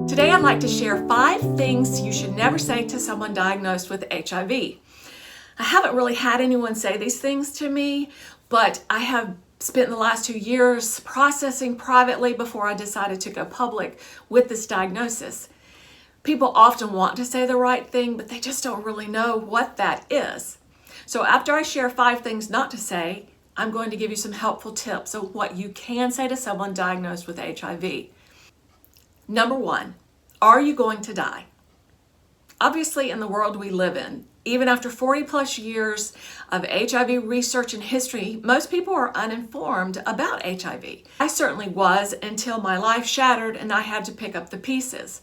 Today I'd like to share 5 things you should never say to someone diagnosed with HIV. I haven't really had anyone say these things to me, but I have spent the last 2 years processing privately before I decided to go public with this diagnosis. People often want to say the right thing, but they just don't really know what that is. So after I share 5 things not to say, I'm going to give you some helpful tips of what you can say to someone diagnosed with HIV. Number 1, are you going to die? Obviously, in the world we live in, even after 40 plus years of HIV research and history, most people are uninformed about HIV. I certainly was until my life shattered and I had to pick up the pieces.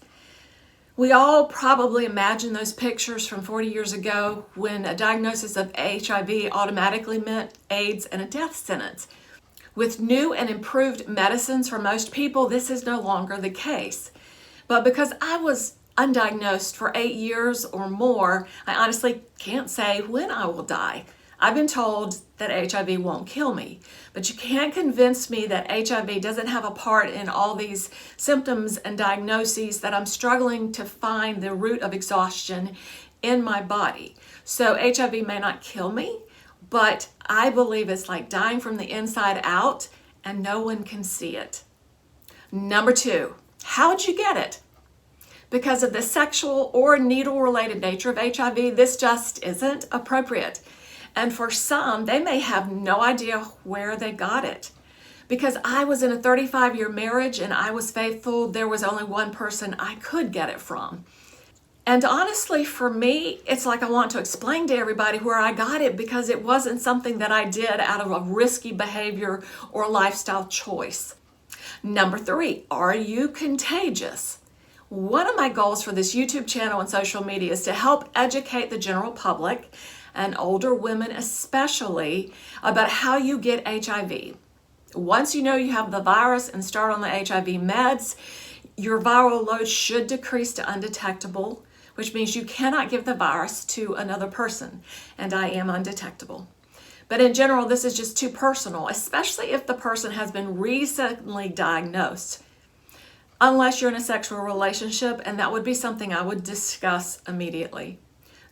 We all probably imagine those pictures from 40 years ago when a diagnosis of HIV automatically meant AIDS and a death sentence. With new and improved medicines for most people, this is no longer the case. But because I was undiagnosed for 8 years or more, I honestly can't say when I will die. I've been told that HIV won't kill me, but you can't convince me that HIV doesn't have a part in all these symptoms and diagnoses that I'm struggling to find the root of exhaustion in my body. So HIV may not kill me, but I believe it's like dying from the inside out and no one can see it. Number 2, how'd you get it? Because of the sexual or needle-related nature of HIV, this just isn't appropriate. And for some, they may have no idea where they got it. Because I was in a 35-year marriage and I was faithful, there was only one person I could get it from. And honestly, for me, it's like I want to explain to everybody where I got it because it wasn't something that I did out of a risky behavior or lifestyle choice. Number 3, are you contagious? One of my goals for this YouTube channel and social media is to help educate the general public and older women especially about how you get HIV. Once you know you have the virus and start on the HIV meds, your viral load should decrease to undetectable, which means you cannot give the virus to another person, and I am undetectable. But in general, this is just too personal, especially if the person has been recently diagnosed. Unless you're in a sexual relationship, and that would be something I would discuss immediately.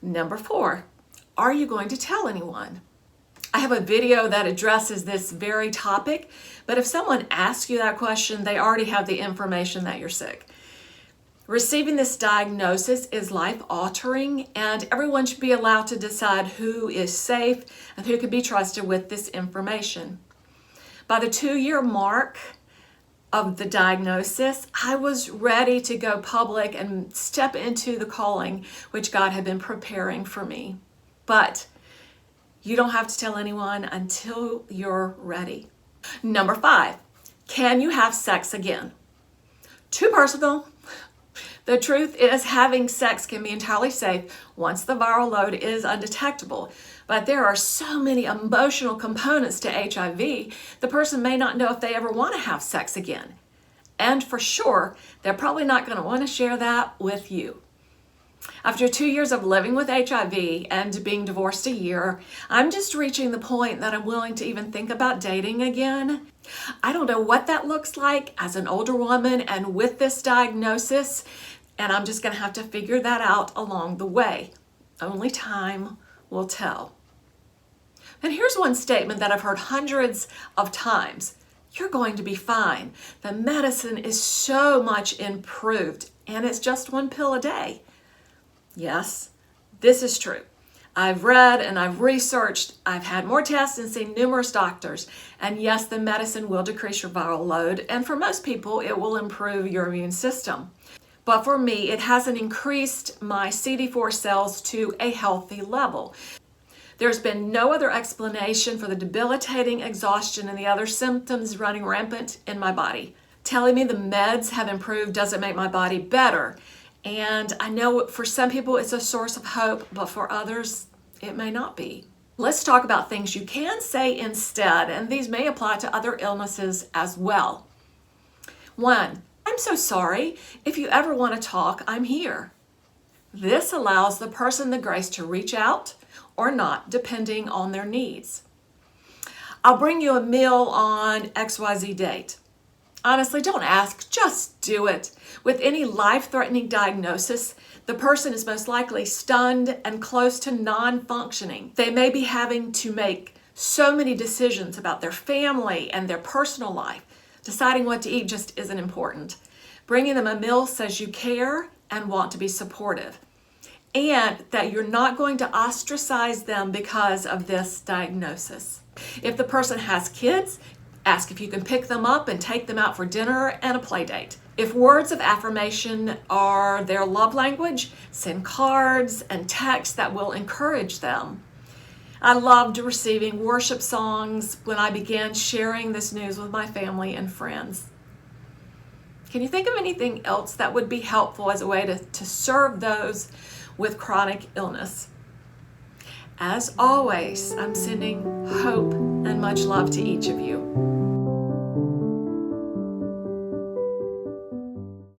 Number 4, are you going to tell anyone? I have a video that addresses this very topic, but if someone asks you that question, they already have the information that you're sick. Receiving this diagnosis is life-altering, and everyone should be allowed to decide who is safe and who can be trusted with this information. By the 2-year mark of the diagnosis, I was ready to go public and step into the calling which God had been preparing for me. But you don't have to tell anyone until you're ready. Number 5, can you have sex again? Too personal. The truth is, having sex can be entirely safe once the viral load is undetectable. But there are so many emotional components to HIV, the person may not know if they ever want to have sex again. And for sure, they're probably not going to want to share that with you. After 2 years of living with HIV and being divorced a year, I'm just reaching the point that I'm willing to even think about dating again. I don't know what that looks like as an older woman and with this diagnosis, and I'm just going to have to figure that out along the way. Only time will tell. And here's one statement that I've heard hundreds of times. You're going to be fine. The medicine is so much improved, and it's just 1 pill a day. Yes, this is true. I've read and I've researched, I've had more tests and seen numerous doctors, and yes, the medicine will decrease your viral load, and for most people, it will improve your immune system. But for me, it hasn't increased my CD4 cells to a healthy level. There's been no other explanation for the debilitating exhaustion and the other symptoms running rampant in my body. Telling me the meds have improved doesn't make my body better. And I know for some people it's a source of hope, but for others, it may not be. Let's talk about things you can say instead, and these may apply to other illnesses as well. 1, I'm so sorry. If you ever want to talk, I'm here. This allows the person the grace to reach out or not, depending on their needs. I'll bring you a meal on XYZ date. Honestly, don't ask, just do it. With any life-threatening diagnosis, the person is most likely stunned and close to non-functioning. They may be having to make so many decisions about their family and their personal life. Deciding what to eat just isn't important. Bringing them a meal says you care and want to be supportive, and that you're not going to ostracize them because of this diagnosis. If the person has kids, ask if you can pick them up and take them out for dinner and a play date. If words of affirmation are their love language, send cards and texts that will encourage them. I loved receiving worship songs when I began sharing this news with my family and friends. Can you think of anything else that would be helpful as a way to serve those with chronic illness? As always, I'm sending hope and much love to each of you.